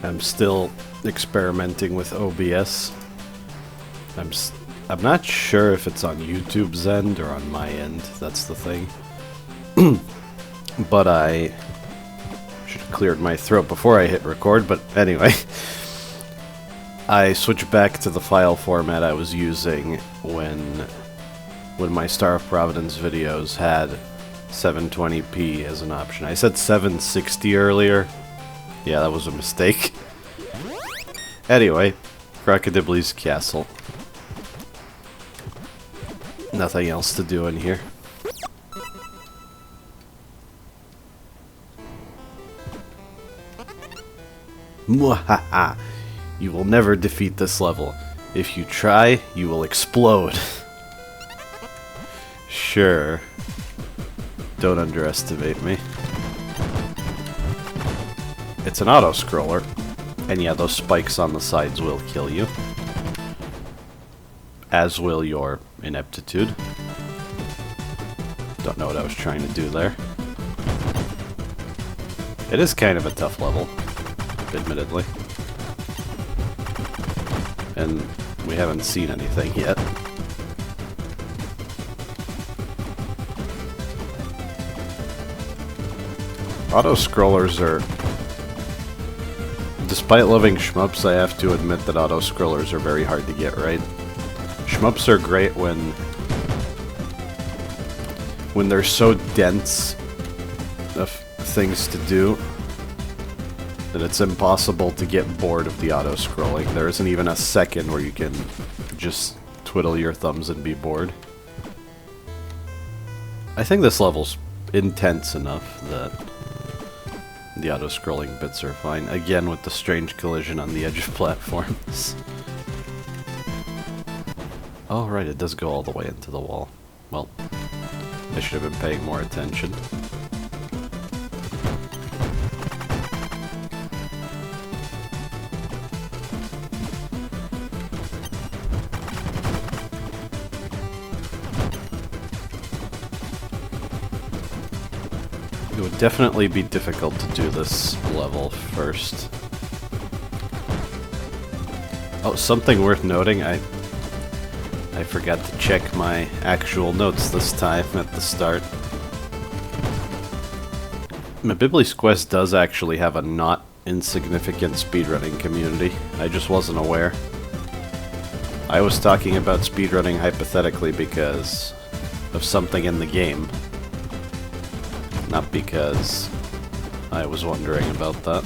I'm still experimenting with OBS. I'm not sure if it's on YouTube's end or on my end. That's the thing. But I should have cleared my throat before I hit record. But anyway, I switched back to the file format I was using when my Star of Providence videos had 720p as an option. I said 760 earlier. Yeah, that was a mistake. Anyway, Crocodibli's castle. Nothing else to do in here. Mwahaha! You will never defeat this level. If you try, you will explode. Sure. Don't underestimate me. It's an auto-scroller. And yeah, those spikes on the sides will kill you. As will your ineptitude. Don't know what I was trying to do there. It is kind of a tough level, admittedly. And we haven't seen anything yet. Auto-scrollers are... Despite loving shmups, I have to admit that auto-scrollers are very hard to get right. Shmups are great when they're so dense of things to do that it's impossible to get bored of the auto-scrolling. There isn't even a second where you can just twiddle your thumbs and be bored. I think this level's intense enough that the auto-scrolling bits are fine. Again, with the strange collision on the edge of platforms. Oh, right, it does go all the way into the wall. Well, I should have been paying more attention. It would definitely be difficult to do this level first. Oh, something worth noting, I forgot to check my actual notes this time at the start. Mibibli's Quest does actually have a not insignificant speedrunning community. I just wasn't aware. I was talking about speedrunning hypothetically because of something in the game. Not because I was wondering about that.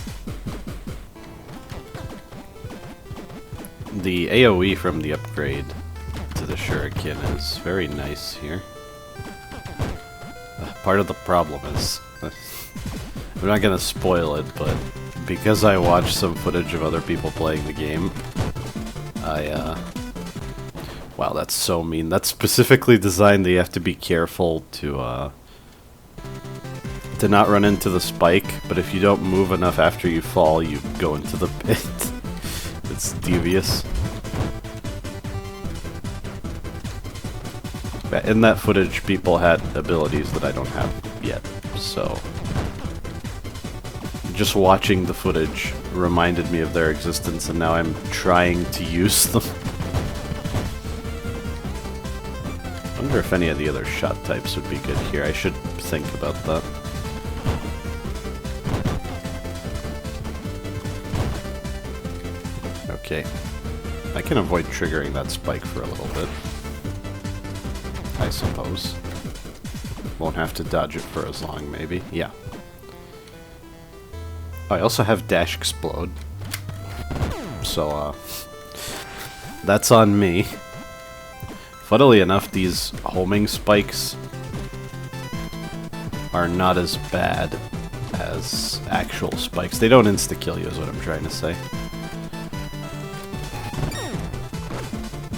The AoE from the upgrade to the shuriken is very nice here. Part of the problem is... I'm not gonna spoil it, but because I watched some footage of other people playing the game, wow, that's so mean. That's specifically designed that you have to be careful to not run into the spike, but if you don't move enough after you fall, you go into the pit. It's devious. In that footage, people had abilities that I don't have yet, so... Just watching the footage reminded me of their existence, and now I'm trying to use them. I wonder if any of the other shot types would be good here. I should think about that. Okay. I can avoid triggering that spike for a little bit. I suppose. Won't have to dodge it for as long, maybe. Yeah. I also have Dash Explode. So, that's on me. Funnily enough, these homing spikes are not as bad as actual spikes. They don't insta-kill you, is what I'm trying to say.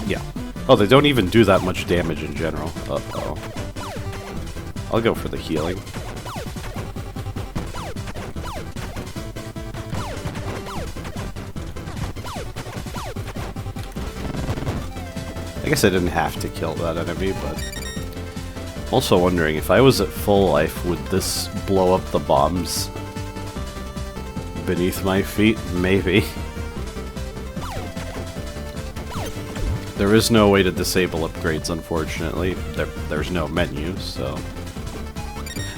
Yeah. Oh, they don't even do that much damage in general. Uh-oh. I'll go for the healing. I guess I didn't have to kill that enemy, but... Also wondering, if I was at full life, would this blow up the bombs beneath my feet? Maybe. There is no way to disable upgrades, unfortunately. There's no menu, so...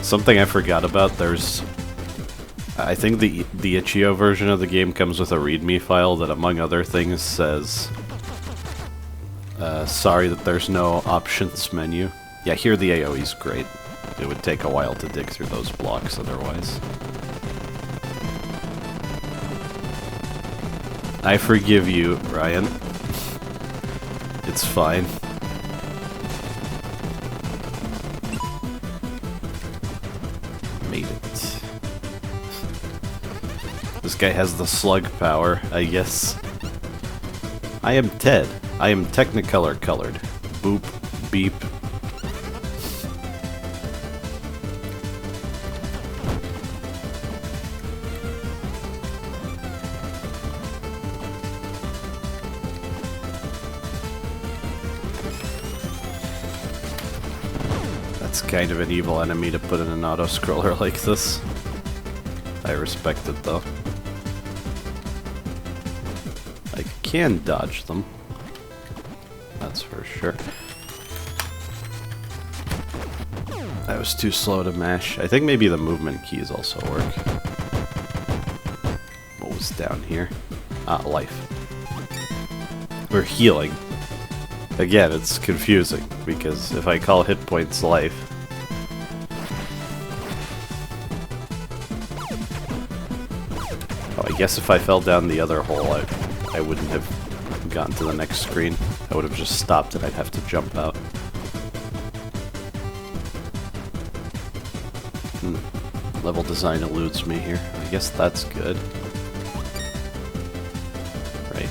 Something I forgot about, there's... I think the itch.io version of the game comes with a readme file that, among other things, says... sorry that there's no options menu. Yeah, here the AoE's great. It would take a while to dig through those blocks otherwise. I forgive you, Ryan. It's fine. Made it. This guy has the slug power, I guess. I am Ted. I am Technicolor colored. Boop, beep. That's kind of an evil enemy to put in an auto-scroller like this. I respect it though. I can dodge them. That's for sure. I was too slow to mash. I think maybe the movement keys also work. What was down here? Ah, life. We're healing. Again, it's confusing, because if I call hit points life... Oh, I guess if I fell down the other hole, I wouldn't have gotten to the next screen. I would have just stopped and I'd have to jump out. Level design eludes me here. I guess that's good. Right.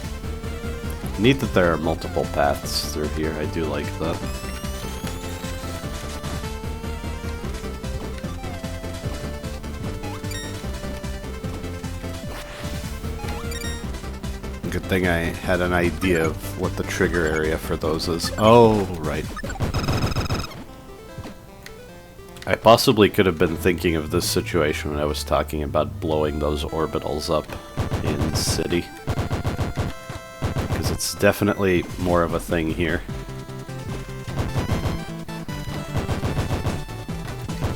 Neat that there are multiple paths through here. I do like that. Good thing I had an idea of what the trigger area for those is. Oh, right. I possibly could have been thinking of this situation when I was talking about blowing those orbitals up in City. Because it's definitely more of a thing here.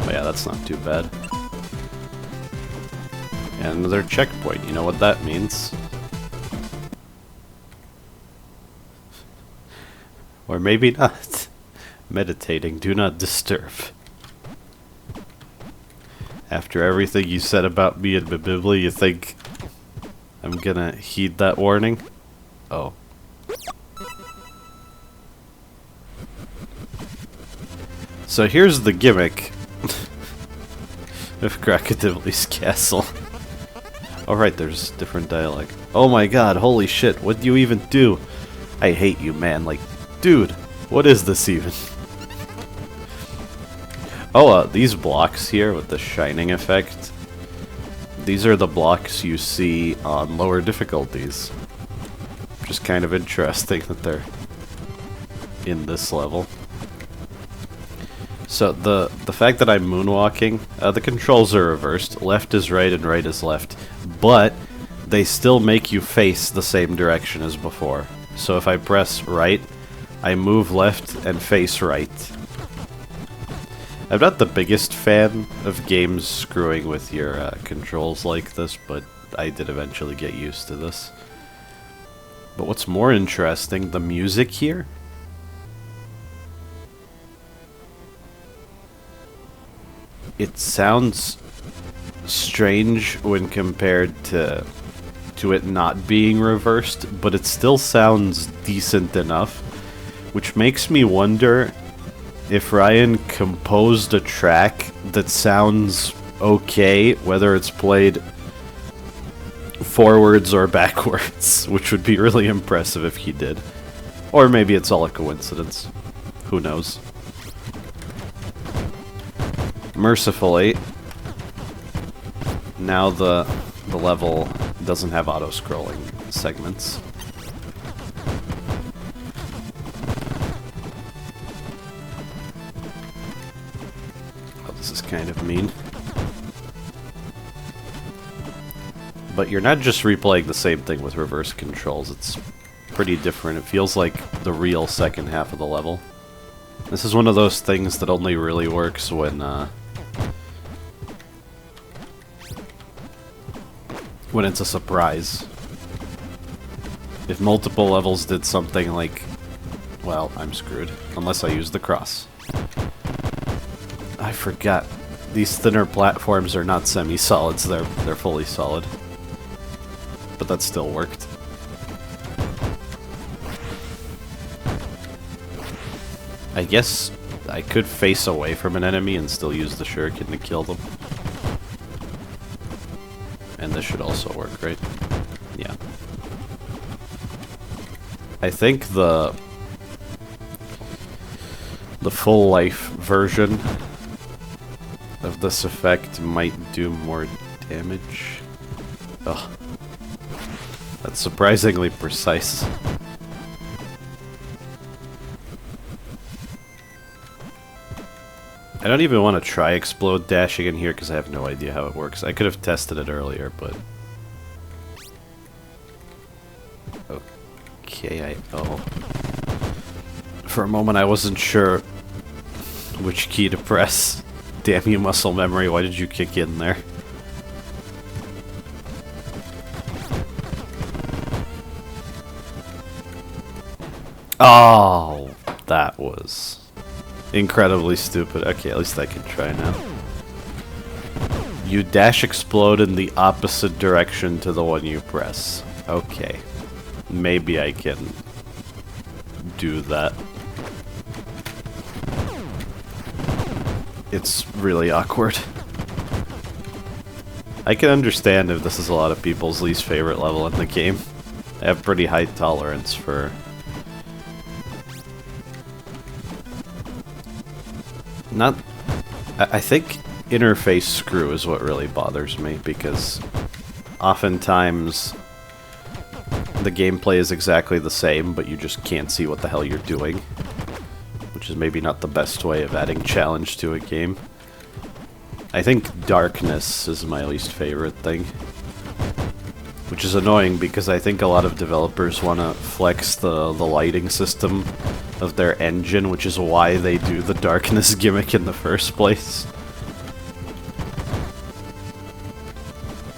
But yeah, that's not too bad. And another checkpoint, you know what that means. Or maybe not. Meditating, do not disturb. After everything you said about me and Mibibli, you think I'm gonna heed that warning? Oh. So here's the gimmick of Crocodibli's castle. Alright, there's different dialogue. Oh my god, holy shit, what do you even do? I hate you, man, like... Dude, what is this even? Oh, these blocks here with the shining effect. These are the blocks you see on lower difficulties. Just kind of interesting that they're in this level. So the fact that I'm moonwalking, the controls are reversed. Left is right and right is left. But they still make you face the same direction as before. So if I press right, I move left and face right. I'm not the biggest fan of games screwing with your controls like this, but I did eventually get used to this. But what's more interesting, the music here? It sounds strange when compared to it not being reversed, but it still sounds decent enough. Which makes me wonder if Ryan composed a track that sounds okay, whether it's played forwards or backwards, which would be really impressive if he did. Or maybe it's all a coincidence. Who knows? Mercifully, now the level doesn't have auto-scrolling segments. This is kind of mean. But you're not just replaying the same thing with reverse controls. It's pretty different. It feels like the real second half of the level. This is one of those things that only really works when it's a surprise. If multiple levels did something like, well, I'm screwed. Unless I use the cross. I forgot. These thinner platforms are not semi-solids, they're fully solid. But that still worked. I guess I could face away from an enemy and still use the shuriken to kill them. And this should also work, right? Yeah. I think the full life version of this effect might do more damage. Ugh. That's surprisingly precise. I don't even want to try explode dashing in here because I have no idea how it works. I could have tested it earlier, but... Okay, oh. For a moment I wasn't sure which key to press. Damn you, muscle memory, why did you kick in there? Oh, that was incredibly stupid. Okay, at least I can try now. You dash explode in the opposite direction to the one you press. Okay. Maybe I can do that. It's really awkward. I can understand if this is a lot of people's least favorite level in the game. I have pretty high tolerance for... I think interface screw is what really bothers me, because oftentimes the gameplay is exactly the same, but you just can't see what the hell you're doing. Which is maybe not the best way of adding challenge to a game. I think darkness is my least favorite thing. Which is annoying because I think a lot of developers want to flex the lighting system of their engine, which is why they do the darkness gimmick in the first place.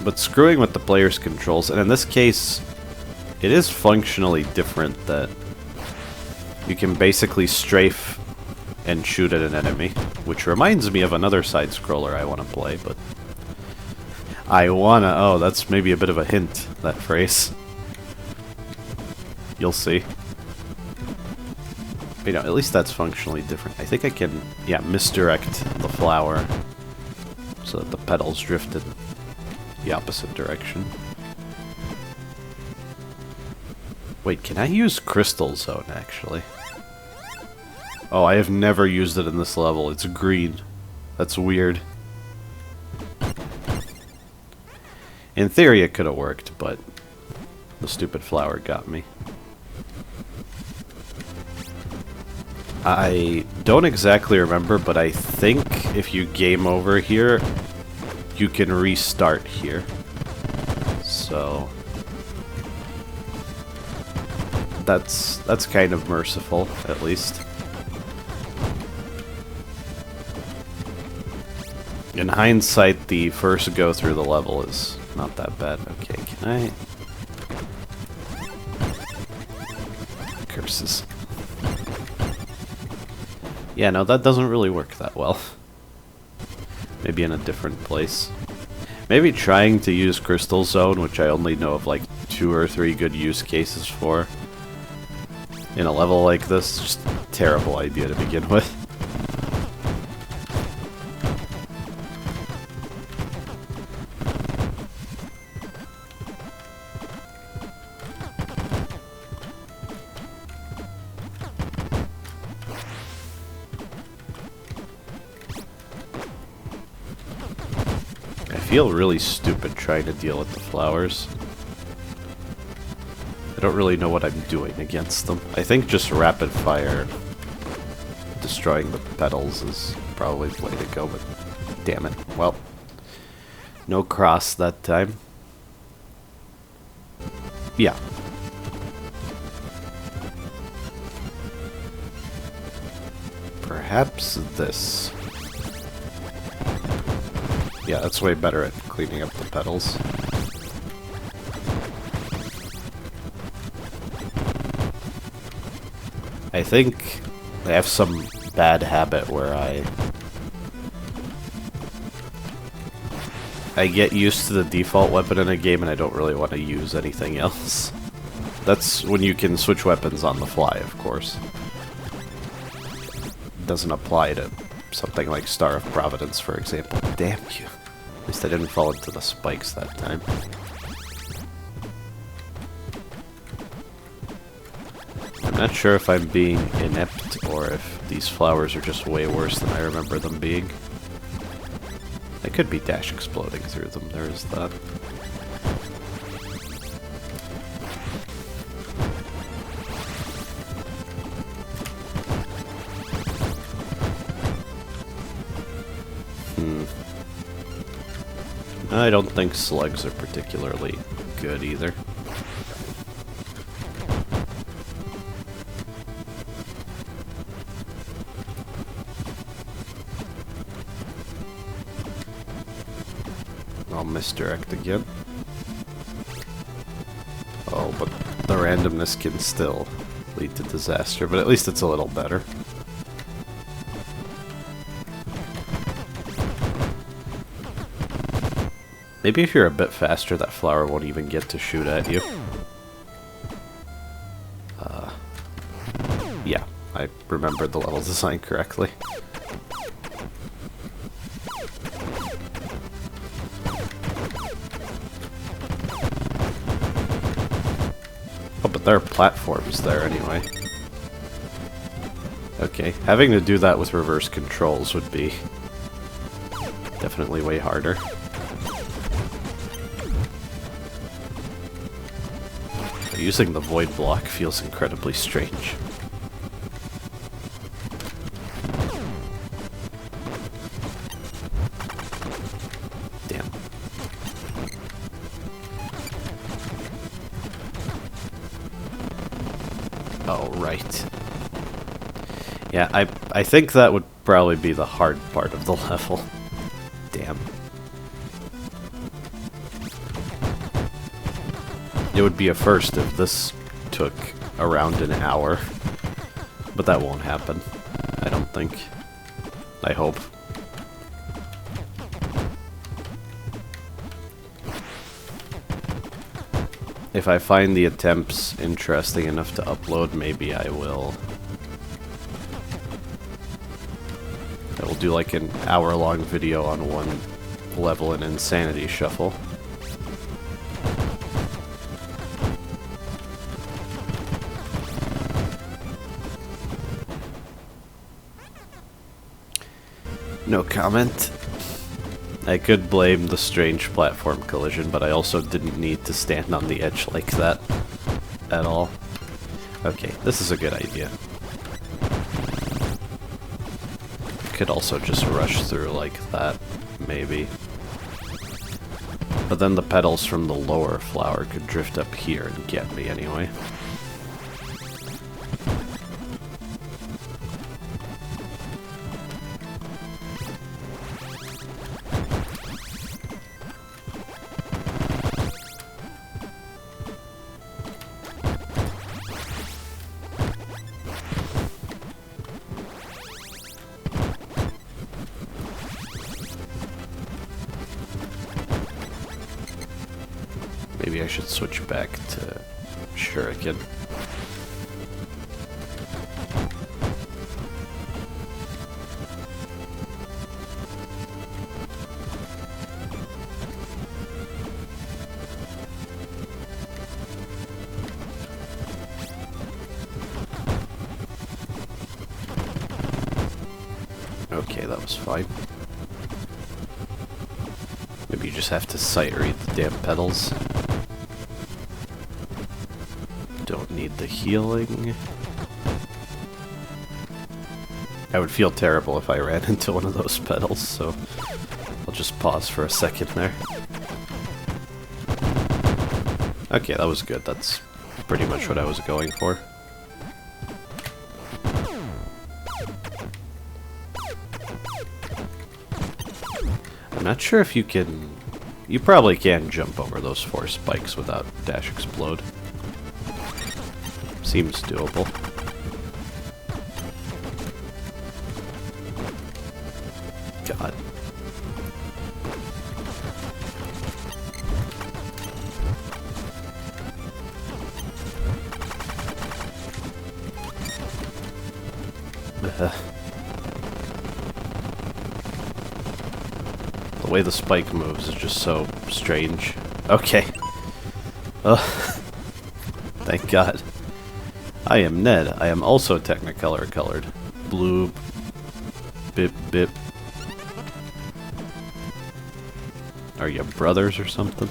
But screwing with the player's controls, and in this case, it is functionally different that you can basically strafe and shoot at an enemy, which reminds me of another side-scroller I want to play, but... oh, that's maybe a bit of a hint, that phrase. You'll see. But, you know, at least that's functionally different. I think I can, yeah, misdirect the flower so that the petals drift in the opposite direction. Wait, can I use Crystal Zone, actually? Oh, I have never used it in this level. It's green. That's weird. In theory, it could have worked, but the stupid flower got me. I don't exactly remember, but I think if you game over here, you can restart here. So... That's kind of merciful, at least. In hindsight, the first go through the level is not that bad. Okay, can I... Curses. Yeah, no, that doesn't really work that well. Maybe in a different place. Maybe trying to use Crystal Zone, which I only know of like 2 or 3 good use cases for, in a level like this, just a terrible idea to begin with. I feel really stupid trying to deal with the flowers. I don't really know what I'm doing against them. I think just rapid fire destroying the petals is probably the way to go, but damn it. Well, no cross that time. Yeah. Perhaps this. Yeah, that's way better at cleaning up the petals. I think I have some bad habit where I get used to the default weapon in a game and I don't really want to use anything else. That's when you can switch weapons on the fly, of course. It doesn't apply to something like Star of Providence, for example. Damn you. At least I didn't fall into the spikes that time. I'm not sure if I'm being inept or if these flowers are just way worse than I remember them being. I could be dash exploding through them, there is that. I don't think slugs are particularly good either. I'll misdirect again. Oh, but the randomness can still lead to disaster, but at least it's a little better. Maybe if you're a bit faster, that flower won't even get to shoot at you. Yeah, I remembered the level design correctly. Oh, but there are platforms there anyway. Okay, having to do that with reverse controls would be definitely way harder. Using the void block feels incredibly strange. Damn. Oh, right. Yeah, I think that would probably be the hard part of the level. Damn. It would be a first if this took around an hour, but that won't happen, I don't think. I hope. If I find the attempts interesting enough to upload, maybe I will do like an hour-long video on one level in Insanity Shuffle. No comment. I could blame the strange platform collision, but I also didn't need to stand on the edge like that at all. Okay, this is a good idea. Could also just rush through like that, maybe. But then the petals from the lower flower could drift up here and get me anyway. Maybe I should switch back to Shuriken. Okay, that was fine. Maybe you just have to sight read the damn petals. Don't need the healing. I would feel terrible if I ran into one of those petals, so I'll just pause for a second there. Okay, that was good. That's pretty much what I was going for. I'm not sure if you can... You probably can jump over those 4 spikes without dash explode. Seems doable. God. The way the spike moves is just so strange. Okay. Thank God. I am Ned. I am also Technicolor colored. Bloop. Bip bip. Are you brothers or something?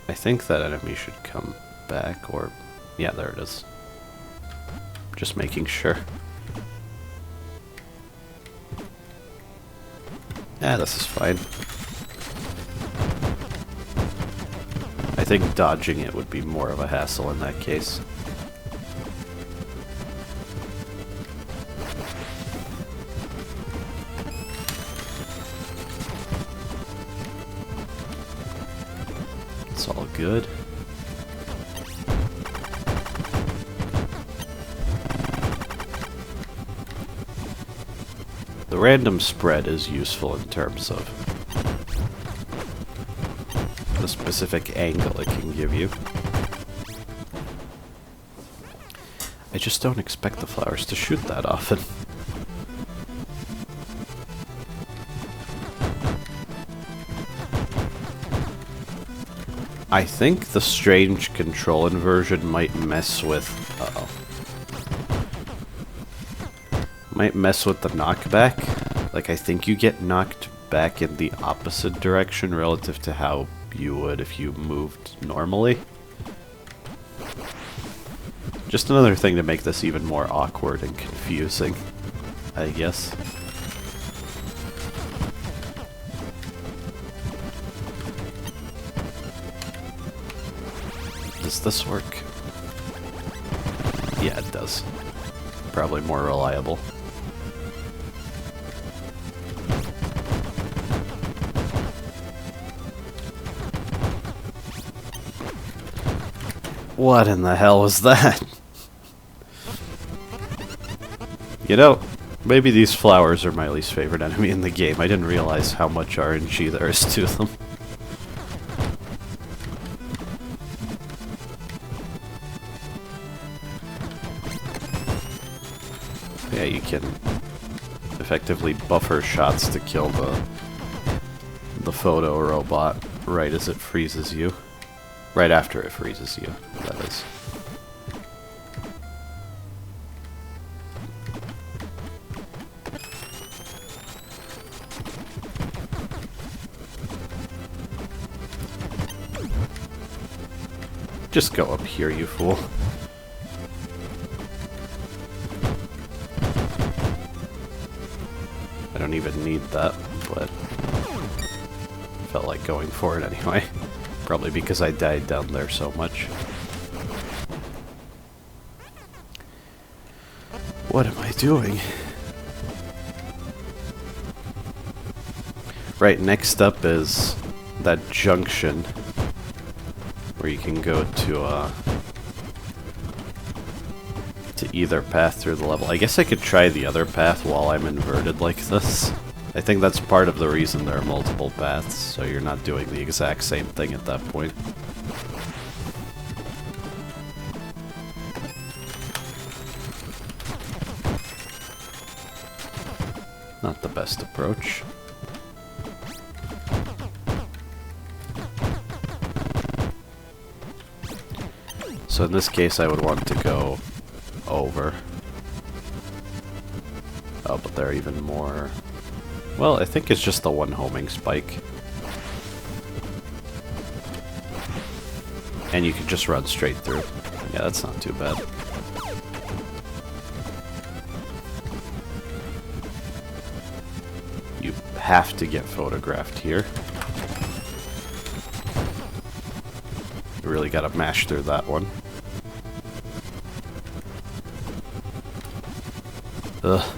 I think that enemy should come back, or... Yeah, there it is. Just making sure. Yeah, this is fine. I think dodging it would be more of a hassle in that case. It's all good. The random spread is useful in terms of the specific angle it can give you. I just don't expect the flowers to shoot that often. I think the strange control inversion might mess with... might mess with the knockback. Like, I think you get knocked back in the opposite direction relative to how you would if you moved normally. Just another thing to make this even more awkward and confusing, I guess. Does this work? Yeah, it does. Probably more reliable. What in the hell was that? You know, maybe these flowers are my least favorite enemy in the game. I didn't realize how much RNG there is to them. Yeah, you can effectively buffer shots to kill the photo robot right as it freezes you. Right after it freezes you, that is. Just go up here, you fool. I don't even need that, but felt like going for it anyway. Probably because I died down there so much. What am I doing? Right, next up is that junction where you can go to either path through the level. I guess I could try the other path while I'm inverted like this. I think that's part of the reason there are multiple paths, so you're not doing the exact same thing at that point. Not the best approach. So in this case I would want to go over. Oh, but there are even more... Well, I think it's just the one homing spike. And you can just run straight through. Yeah, that's not too bad. You have to get photographed here. You really gotta mash through that one. Ugh.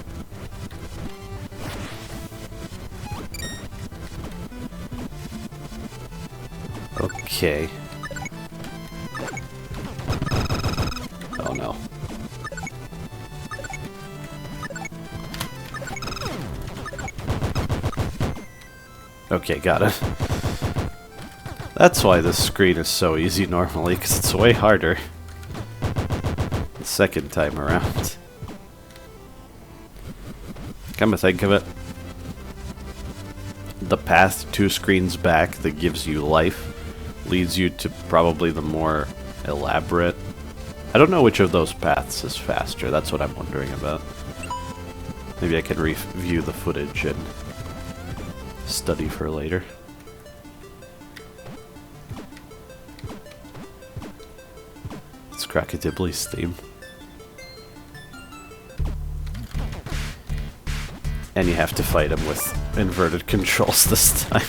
Okay. Oh no. Okay, got it. That's why this screen is so easy normally, because it's way harder the second time around. Come to think of it, the path 2 screens back that gives you life leads you to probably the more elaborate. I don't know which of those paths is faster, that's what I'm wondering about. Maybe I can review the footage and study for later. It's Crocodibli's theme. And you have to fight him with inverted controls this time.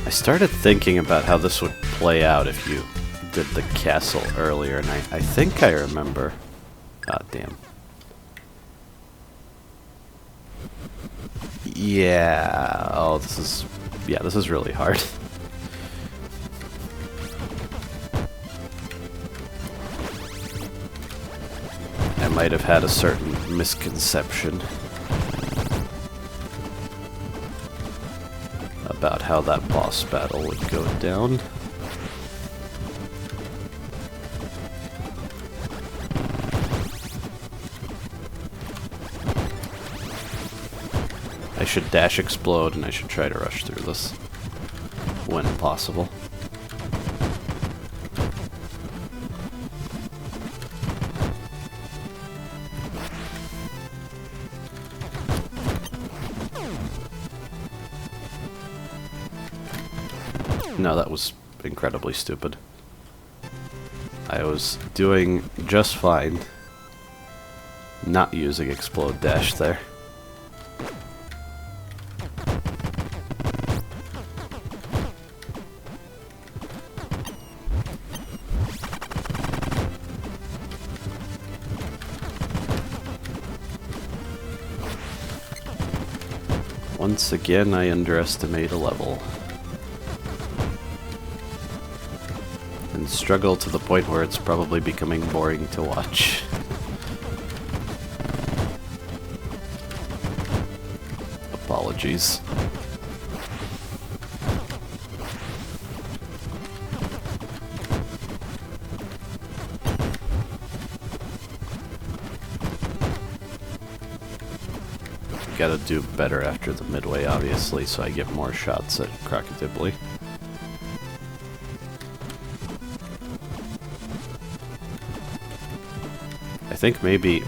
I started thinking about how this would play out if you did the castle earlier, and I think I remember. Ah, damn. Yeah. Oh, this is really hard. I might have had a certain misconception about how that boss battle would go down. I should dash explode, and I should try to rush through this when possible. No, that was incredibly stupid. I was doing just fine not using explode dash there. Once again, I underestimate a level. And struggle to the point where it's probably becoming boring to watch. Apologies. Gotta do better after the midway, obviously, so I get more shots at Crocodibli. I think maybe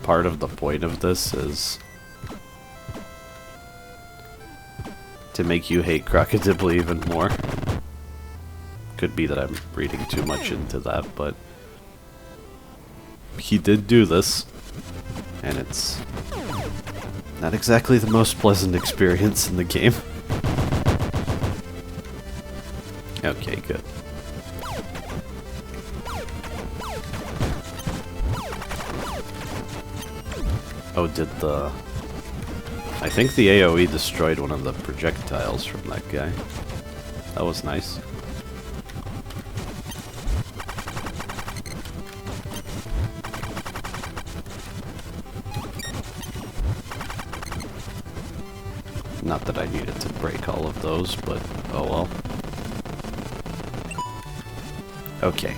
part of the point of this is to make you hate Crocodibli even more. Could be that I'm reading too much into that, but he did do this, and it's not exactly the most pleasant experience in the game. Okay, good. Oh, did the... I think the AoE destroyed one of the projectiles from that guy. That was nice. Not that I needed to break all of those, but oh well. Okay.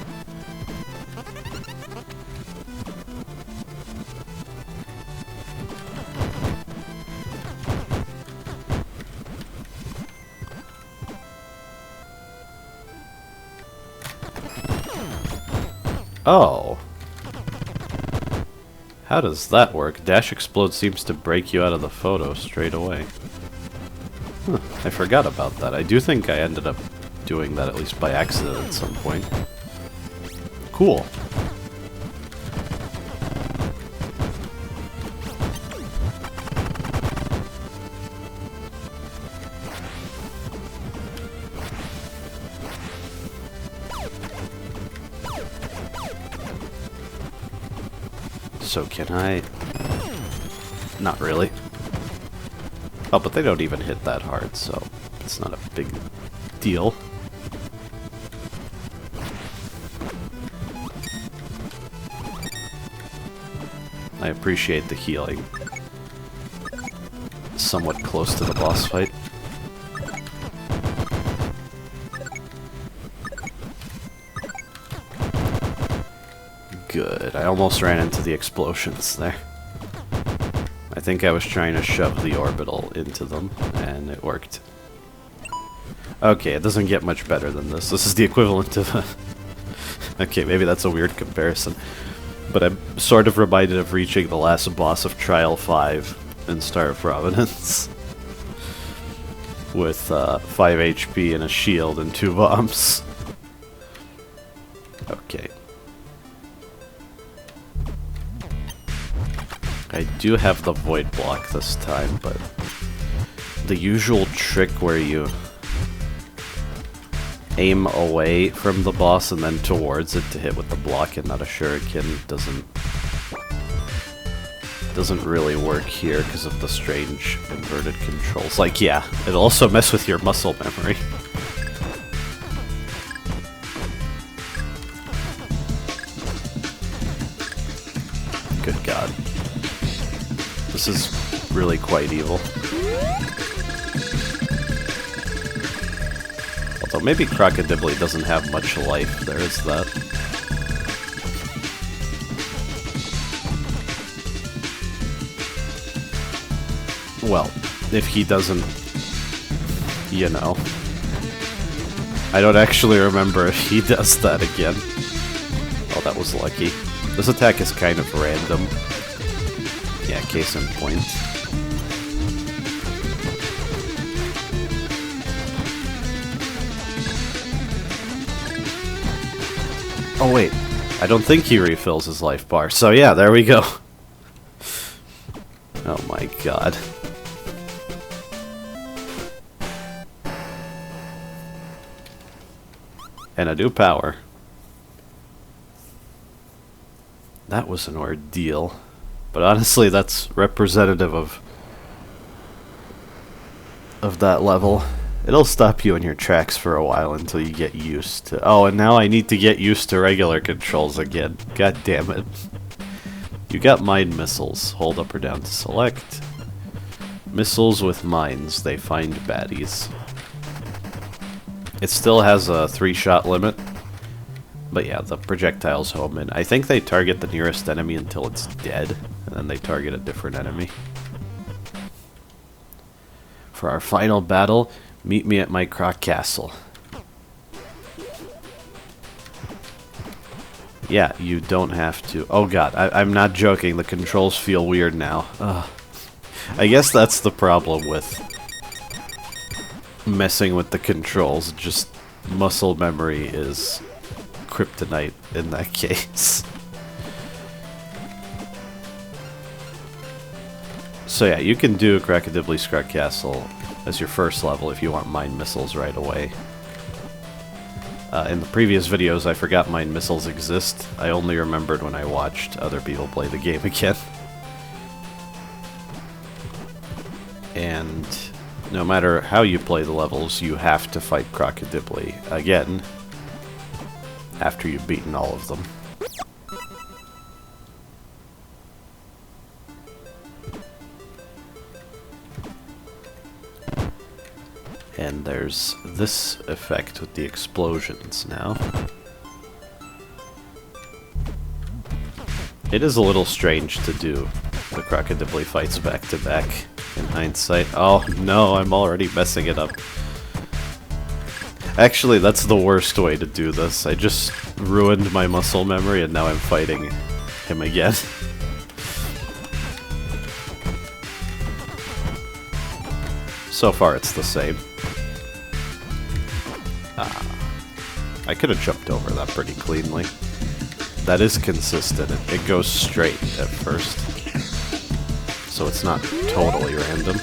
Oh. How does that work? Dash Explode seems to break you out of the photo straight away. Huh, I forgot about that. I do think I ended up doing that at least by accident at some point. Cool. So can I... Not really. Oh, but they don't even hit that hard, so it's not a big deal. I appreciate the healing. Somewhat close to the boss fight. Good. I almost ran into the explosions there. I think I was trying to shove the orbital into them, and it worked. Okay, it doesn't get much better than this. This is the equivalent of a... Okay, maybe that's a weird comparison. But I'm sort of reminded of reaching the last boss of Trial 5 in Star of Providence. With 5 HP and a shield and 2 bombs. Okay. I do have the void block this time, but the usual trick where you aim away from the boss and then towards it to hit with the block and not a shuriken doesn't really work here because of the strange inverted controls. Like, yeah, it'll also mess with your muscle memory. Good God. This is really quite evil. Although maybe Crocodibli doesn't have much life, there is that. Well, if he doesn't, you know. I don't actually remember if he does that again. Oh, that was lucky. This attack is kind of random. Yeah, case in point. Oh wait, I don't think he refills his life bar. So yeah, there we go. Oh my God. And a new power. That was an ordeal. But honestly, that's representative of that level. It'll stop you in your tracks for a while until you get used to... Oh, and now I need to get used to regular controls again. God damn it. You got mine missiles. Hold up or down to select. Missiles with mines. They find baddies. It still has a 3-shot limit. But yeah, the projectiles home in. I think they target the nearest enemy until it's dead. And then they target a different enemy. For our final battle, meet me at my Crocastle. Yeah, you don't have to. Oh God, I'm not joking. The controls feel weird now. Ugh. I guess that's the problem with messing with the controls. Just muscle memory is kryptonite in that case. So yeah, you can do Crocodibli's Crocastle as your first level if you want mine missiles right away. In the previous videos, I forgot mine missiles exist. I only remembered when I watched other people play the game again. And no matter how you play the levels, you have to fight Crocodibli again after you've beaten all of them. And there's this effect with the explosions now. It is a little strange to do the Crocodibli fights back to back in hindsight. Oh no, I'm already messing it up. Actually, that's the worst way to do this. I just ruined my muscle memory and now I'm fighting him again. So far it's the same. I could have jumped over that pretty cleanly. That is consistent. It goes straight at first. So it's not totally random.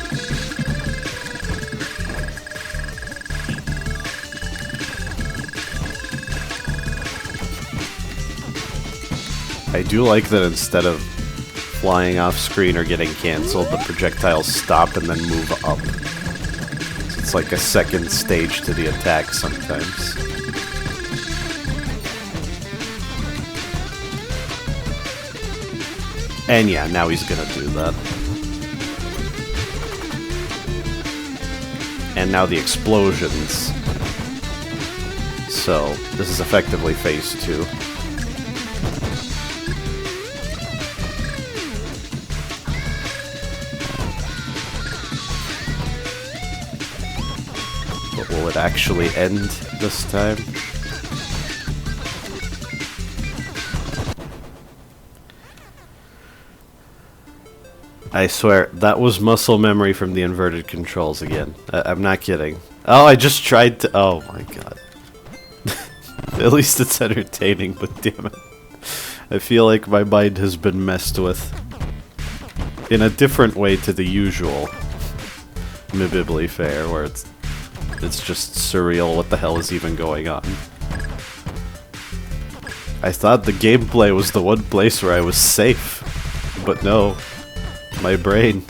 I do like that instead of flying off screen or getting cancelled, the projectiles stop and then move up. So it's like a second stage to the attack sometimes. And yeah, now he's gonna do that. And now the explosions. So, this is effectively phase 2. But will it actually end this time? I swear, that was muscle memory from the inverted controls again. I'm not kidding. Oh, I just tried to... Oh my god. At least it's entertaining, but damn it. I feel like my mind has been messed with. In a different way to the usual Mibibli fare, where it's just surreal what the hell is even going on. I thought the gameplay was the one place where I was safe, but no. My brain.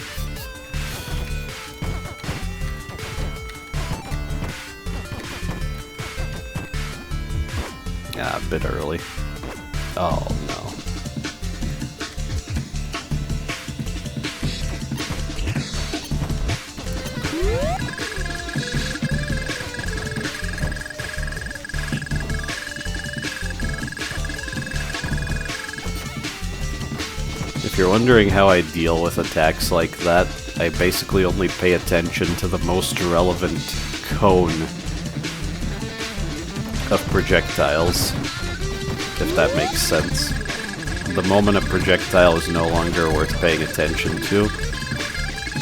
Ah, a bit early. Oh no. If you're wondering how I deal with attacks like that, I basically only pay attention to the most relevant cone of projectiles, if that makes sense. The moment a projectile is no longer worth paying attention to,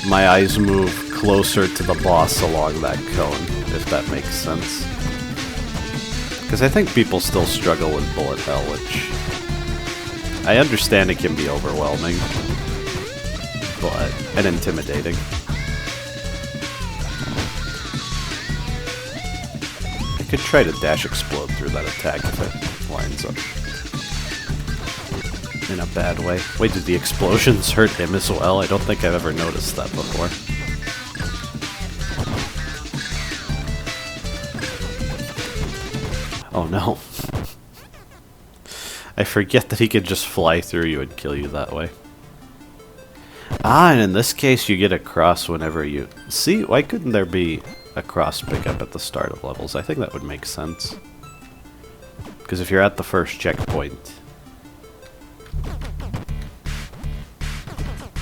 my eyes move closer to the boss along that cone, if that makes sense. Because I think people still struggle with bullet hell, which... I understand it can be overwhelming, and intimidating. I could try to dash explode through that attack if it lines up in a bad way. Wait, did the explosions hurt him as well? I don't think I've ever noticed that before. Oh no. I forget that he could just fly through you and kill you that way. Ah, and in this case you get a cross whenever you... See, why couldn't there be a cross pickup at the start of levels? I think that would make sense. Because if you're at the first checkpoint,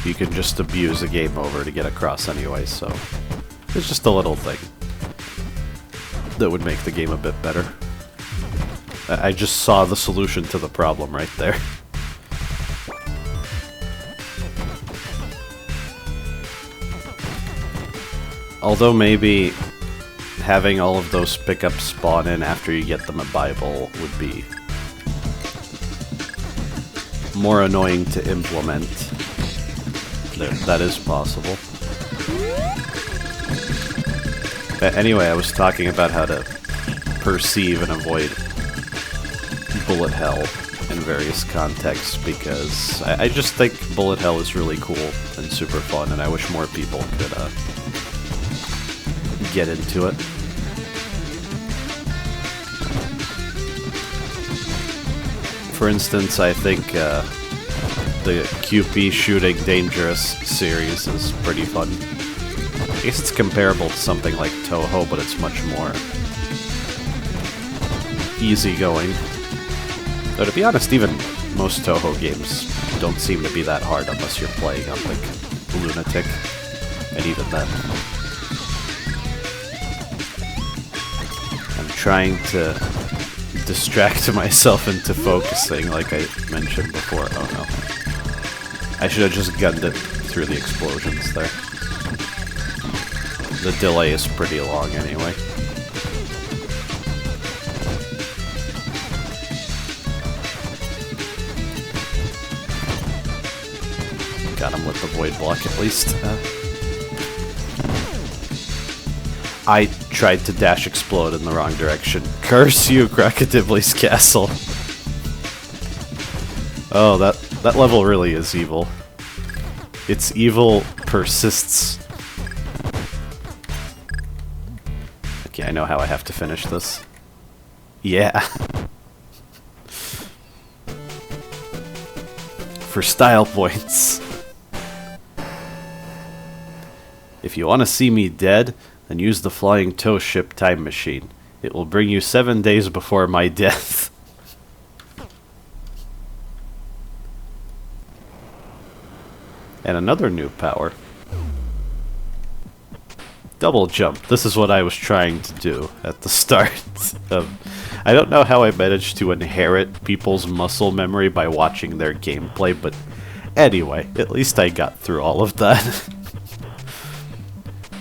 you can just abuse a game over to get a cross anyway, so... It's just a little thing that would make the game a bit better. I just saw the solution to the problem right there. Although maybe having all of those pickups spawn in after you get them a Bible would be more annoying to implement. That is possible. Anyway, I was talking about how to perceive and avoid bullet hell in various contexts, because I just think bullet hell is really cool and super fun, and I wish more people could get into it. For instance, I think the QP shooting dangerous series is pretty fun. I guess it's comparable to something like Toho, but it's much more easygoing. Though to be honest, even most Toho games don't seem to be that hard unless you're playing on, like, Lunatic, and even then. I'm trying to distract myself into focusing, like I mentioned before. Oh no. I should have just gunned it through the explosions there. the delay is pretty long anyway. Got him with the void block at least. I tried to dash explode in the wrong direction. Curse you, Crocodibli's castle. Oh, that level really is evil. Its evil persists. Okay, I know how I have to finish this. Yeah. For style points. If you want to see me dead, then use the flying toe ship time machine. It will bring you 7 days before my death. And another new power. Double jump. This is what I was trying to do at the start. I don't know how I managed to inherit people's muscle memory by watching their gameplay, but anyway, at least I got through all of that.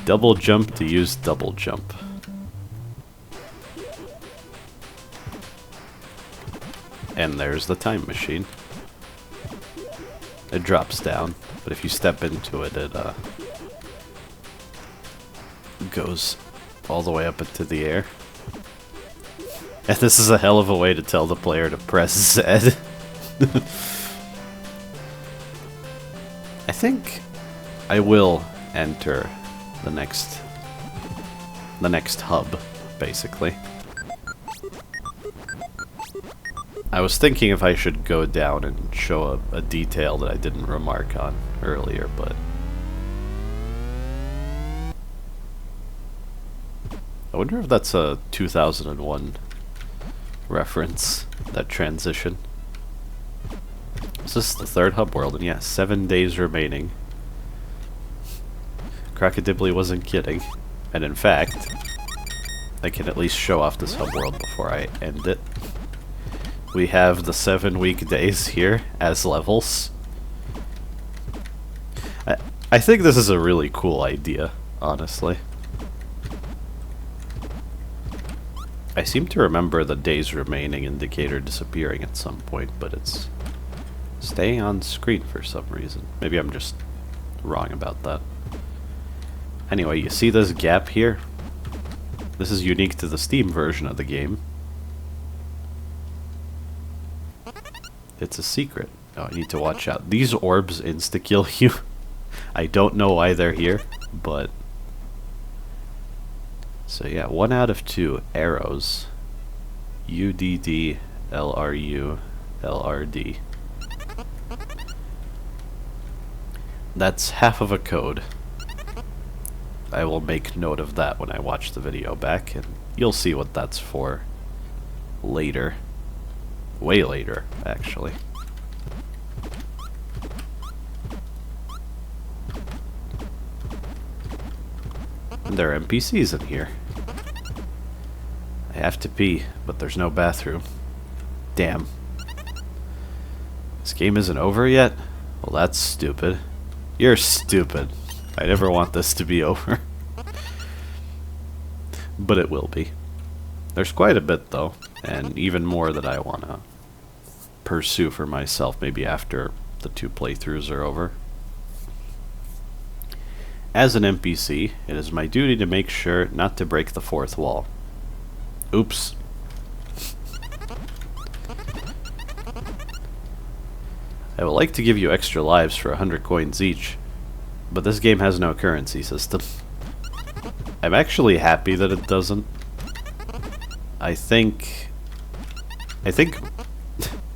Double jump to use double jump. And there's the time machine. It drops down, but if you step into it, it goes all the way up into the air. And this is a hell of a way to tell the player to press Z. I think I will enter the next hub, basically. I was thinking if I should go down and show a detail that I didn't remark on earlier, but I wonder if that's a 2001 reference, that transition. Is this the third hub world? And yeah, 7 days remaining. Crocodibli wasn't kidding. And in fact, I can at least show off this hub world before I end it. We have the 7 weekdays here as levels. I think this is a really cool idea, honestly. I seem to remember the days remaining indicator disappearing at some point, but it's staying on screen for some reason. Maybe I'm just wrong about that. Anyway, you see this gap here? This is unique to the Steam version of the game. It's a secret. Oh, I need to watch out. These orbs insta-kill you. I don't know why they're here, but... So yeah, 1 out of 2 arrows. UDD, LRU, LRD. That's half of a code. I will make note of that when I watch the video back, and you'll see what that's for later. Way later, actually. And there are NPCs in here. I have to pee, but there's no bathroom. Damn. This game isn't over yet? Well, that's stupid. You're stupid. I never want this to be over. But it will be. There's quite a bit, though, and even more that I want to pursue for myself, maybe after the 2 playthroughs are over. As an NPC, it is my duty to make sure not to break the 4th wall. Oops. I would like to give you extra lives for 100 coins each, but this game has no currency system. I'm actually happy that it doesn't. I think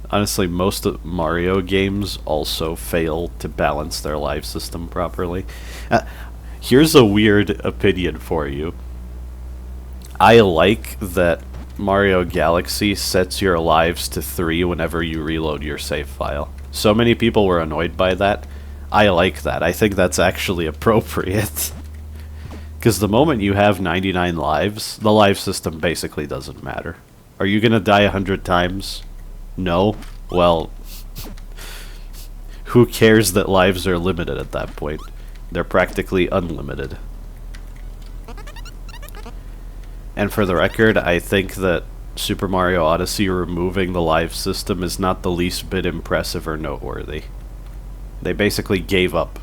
honestly most of Mario games also fail to balance their life system properly. Here's a weird opinion for you. I like that Mario Galaxy sets your lives to 3 whenever you reload your save file. So many people were annoyed by that. I like that. I think that's actually appropriate. Because the moment you have 99 lives, the life system basically doesn't matter. Are you gonna die 100 times? No? Well, who cares that lives are limited at that point? They're practically unlimited. And for the record, I think that Super Mario Odyssey removing the live system is not the least bit impressive or noteworthy. They basically gave up.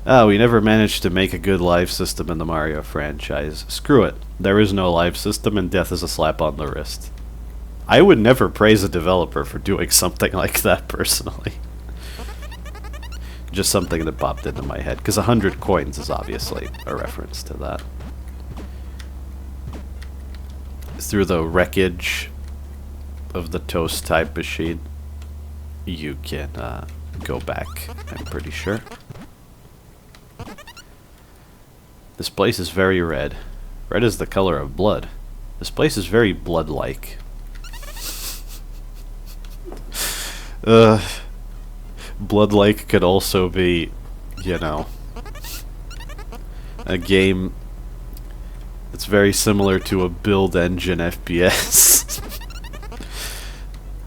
Oh, we never managed to make a good live system in the Mario franchise. Screw it. There is no live system and death is a slap on the wrist. I would never praise a developer for doing something like that personally. Just something that popped into my head, because 100 coins is obviously a reference to that. Through the wreckage of the toast type machine, you can go back, I'm pretty sure. This place is very red. Red is the color of blood. This place is very blood-like. Blood-like could also be, you know, a game that's very similar to a build engine FPS.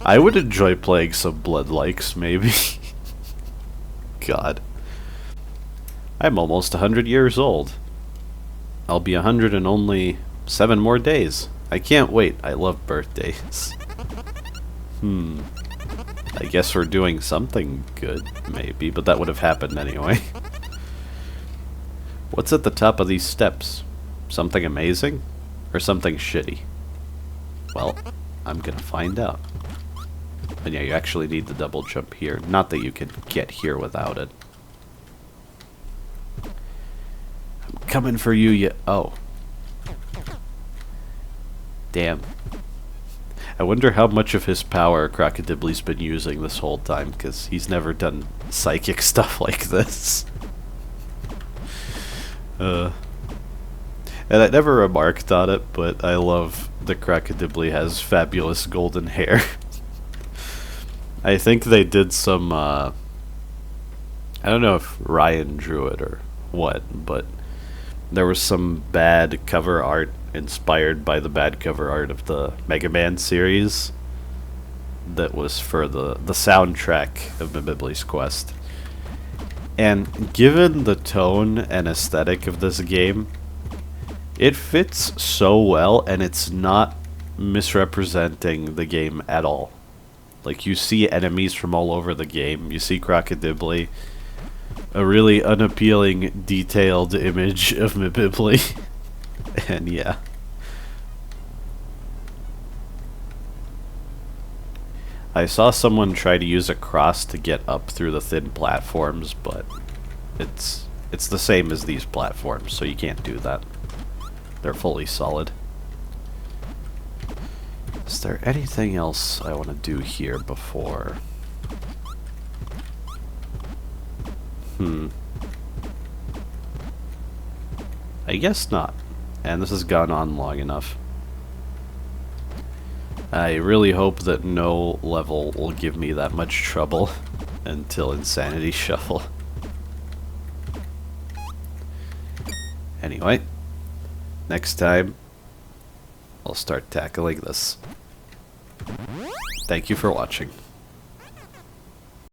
I would enjoy playing some Blood-likes, maybe. God. I'm almost 100 years old. I'll be 100 in only 7 more days. I can't wait. I love birthdays. I guess we're doing something good, maybe, but that would have happened anyway. What's at the top of these steps? Something amazing? Or something shitty? Well, I'm gonna find out. And yeah, you actually need the double jump here. Not that you can get here without it. I'm coming for you, oh. Damn. I wonder how much of his power Crocodibli's been using this whole time, because he's never done psychic stuff like this. And I never remarked on it, but I love that Crocodibli has fabulous golden hair. I think they did some, I don't know if Ryan drew it or what, but there was some bad cover art inspired by the bad cover art of the Mega Man series that was for the soundtrack of Mibibli's Quest. And given the tone and aesthetic of this game, it fits so well, and it's not misrepresenting the game at all. Like, you see enemies from all over the game, you see Crocodibli, a really unappealing, detailed image of Mibibli. And yeah. I saw someone try to use a cross to get up through the thin platforms, but it's the same as these platforms, so you can't do that. They're fully solid. Is there anything else I want to do here before? I guess not. And this has gone on long enough. I really hope that no level will give me that much trouble until Insanity Shuffle. Anyway, next time, I'll start tackling this. Thank you for watching.